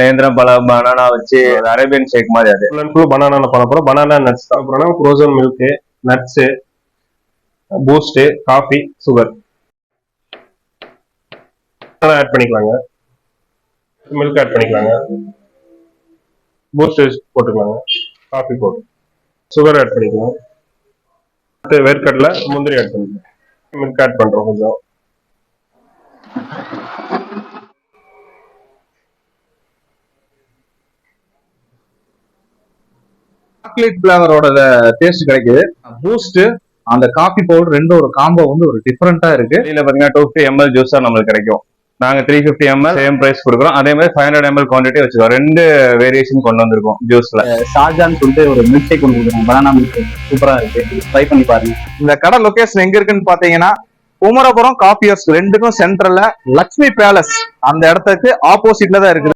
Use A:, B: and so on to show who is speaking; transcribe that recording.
A: நேந்திரம் பழம் பனானா வச்சு அரேபியன் ஷேக் மாதிரி. அது
B: ஃபுல் அண்ட் ஃபுல் பனானால பண்ண போறோம். பனானா நட்ஸ் அப்புறம் frozen milk, nuts, Boost, coffee, sugar add பண்ணிக்கலாங்க. மில்க் ஆட் பண்ணிக்கலாங்க. பூஸ்ட் போட்டுக்கலாங்க. காஃபி போட்டு சுகர் ஆட் பண்ணிக்கலாம். வேர்க்கடலை, முந்திரி ஆட் பண்ணிக்கலாம். மில்க் ஆட் பண்றோம் கொஞ்சம்.
C: சாக்லேட் பிளேவரோட டேஸ்ட் கிடைக்குது. பூஸ்ட் அந்த காஃபி பவுடர் ரெண்டும் ஒரு காம்போ வந்து ஒரு டிஃபரெண்டா இருக்கு.
A: இதுல பாத்தீங்கன்னா 250 ml ஜூஸா நம்மளுக்கு கிடைக்கும். நாங்க 350 ml சேம் பிரைஸ் கொடுக்குறோம். அதே மாதிரி 500 ml குவான்டிட்டி வச்சுக்கோம். 2 வேரியேஷன் கொண்டு வந்திருக்கோம் ஜூஸ்ல.
C: ஷார்ஜான்னு சொல்லிட்டு ஒரு மில்க் ஷேக் கொண்டு கொடுக்குறோம். பனானா மில்க் ஷேக் சூப்பரா இருக்கு, ட்ரை பண்ணி பாருங்க. இந்த கடை லொகேஷன் எங்க இருக்குன்னு பாத்தீங்கன்னா குமரபுரம் காஃபி ஹவுஸ் ரெண்டுக்கும் சென்டர்ல லக்ஷ்மி பேலஸ் அந்த இடத்துக்கு ஆப்போசிட்ல தான் இருக்குது.